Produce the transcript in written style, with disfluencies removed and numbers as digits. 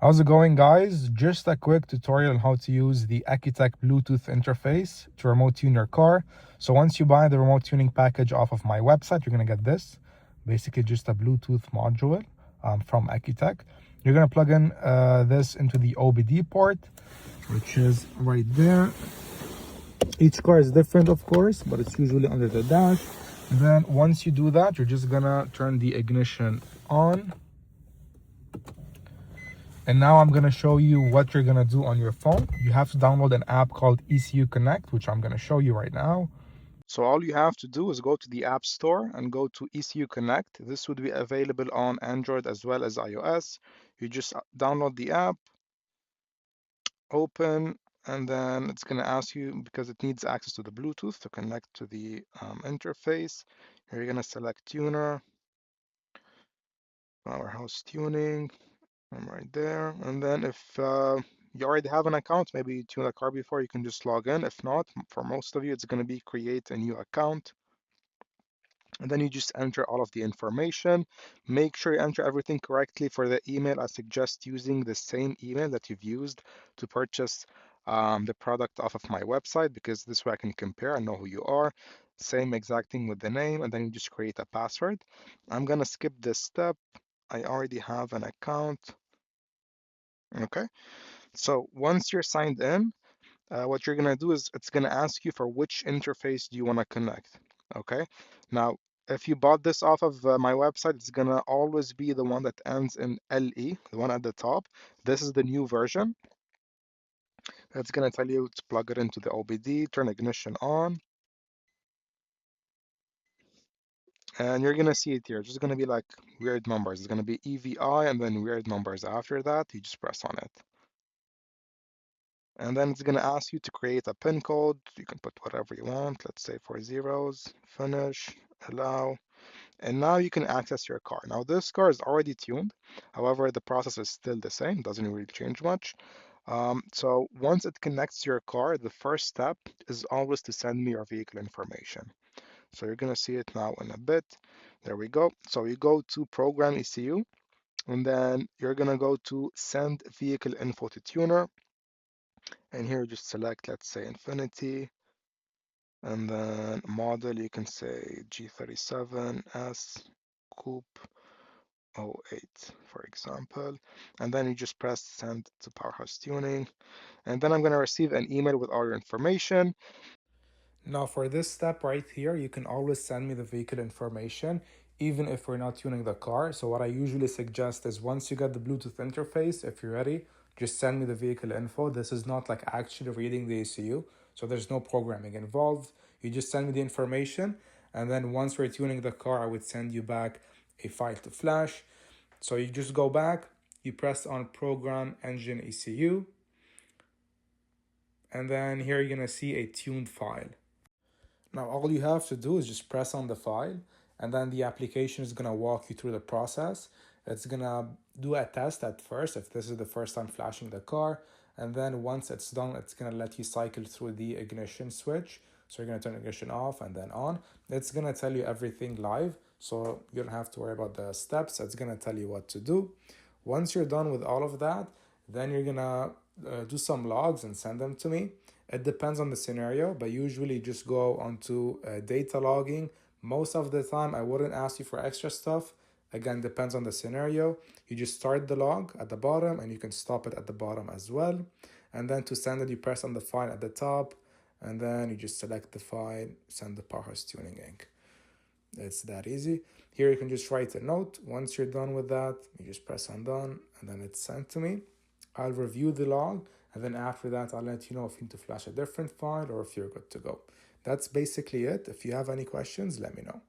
How's it going, guys? Just a quick tutorial on how to use the EcuTek Bluetooth interface to remote tune your car. So once you buy the remote tuning package off of my website, you're gonna get this, basically just a Bluetooth module from EcuTek. You're gonna plug in this into the OBD port, which is right there. Each car is different, of course, but it's usually under the dash. And then once you do that, you're just gonna turn the ignition on. And now I'm going to show you what you're going to do on your phone. You have to download an app called ECU Connect, which I'm going to show you right now. So all you have to do is go to the App Store and go to ECU Connect. This would be available on Android as well as iOS. You just download the app, open, and then it's going to ask you, because it needs access to the Bluetooth to connect to the interface. Here you're going to select Tuner, PowerHouse Tuning. I'm right there. And then if you already have an account, maybe you tuned a car before, you can just log in. If not, for most of you, it's going to be create a new account. And then you just enter all of the information. Make sure you enter everything correctly. For the email, I suggest using the same email that you've used to purchase the product off of my website, because this way I can compare and know who you are. Same exact thing with the name, and then you just create a password. I'm going to skip this step. I already have an account. Okay, so once you're signed in, what you're gonna do is it's gonna ask you for which interface do you want to connect. Okay, now if you bought this off of my website, it's gonna always be the one that ends in LE, the one at the top. This is the new version. It's gonna tell you to plug it into the OBD, turn ignition on, and you're gonna see it here. It's just gonna be like weird numbers. It's gonna be EVI and then weird numbers after that. You just press on it. And then it's going to ask you to create a PIN code. You can put whatever you want. Let's say 4 zeros, finish, allow. And now you can access your car. Now this car is already tuned. However, the process is still the same. Doesn't really change much. So once it connects to your car, the first step is always to send me your vehicle information. So you're going to see it now in a bit. There we go. So you go to Program ECU, and then you're going to go to Send Vehicle Info to Tuner. And here just select, let's say, Infinity, and then model, you can say G37S Coupe '08, for example. And then you just press send to PowerHouse Tuning. And then I'm going to receive an email with all your information. Now for this step right here, you can always send me the vehicle information, even if we're not tuning the car. So what I usually suggest is once you get the Bluetooth interface, if you're ready, just send me the vehicle info. This is not like actually reading the ECU, so there's no programming involved. You just send me the information, and then once we're tuning the car, I would send you back a file to flash. So you just go back, you press on Program Engine ECU, and then here you're gonna see a tuned file. Now all you have to do is just press on the file, and then the application is gonna walk you through the process. It's gonna do a test at first if this is the first time flashing the car, and then once it's done, it's gonna let you cycle through the ignition switch. So you're gonna turn ignition off and then on. It's gonna tell you everything live, so you don't have to worry about the steps. It's gonna tell you what to do. Once you're done with all of that, then you're gonna do some logs and send them to me. It depends on the scenario, but usually just go onto data logging. Most of the time, I wouldn't ask you for extra stuff. Again, depends on the scenario. You just start the log at the bottom and you can stop it at the bottom as well. And then to send it, you press on the file at the top, and then you just select the file, send the PowerHouse Tuning Inc. It's that easy. Here you can just write a note. Once you're done with that, you just press on done, and then it's sent to me. I'll review the log, and then after that, I'll let you know if you need to flash a different file or if you're good to go. That's basically it. If you have any questions, let me know.